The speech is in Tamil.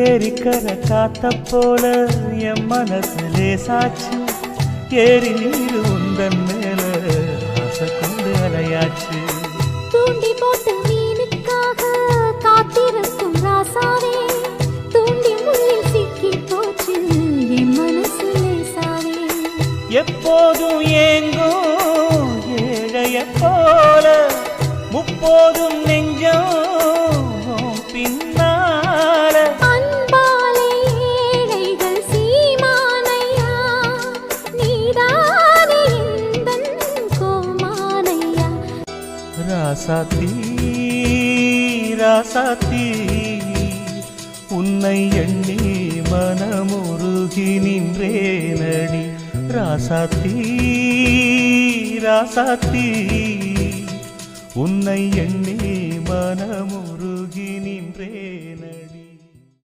ஏரிக்கர காத்த போல என் மனசு லேசாச்சு ஏரி நீர் உந்தன் மேல ஆசை கொண்டு அலையாச்சு தூண்டி போட்டு மீனுக்காக காத்திருக்கும் ராசாவே தூண்டி முள்ளில் சிக்கி போச்சு என் மனசு லேசாவே எப்போதும் ஏங்கும் ஏழைய போல முப்போதும் நெஞ்சம் பின்னால அன்பாலே ஏழைகள் சீமானையா நீதானே எந்தன் கோமானையா ராசாத்தி ராசாத்தி உன்னை எண்ணி மனமுருகி நின்றேனடி ராசாத்தி ராசாத்தி உன்னை எண்ணி மனமு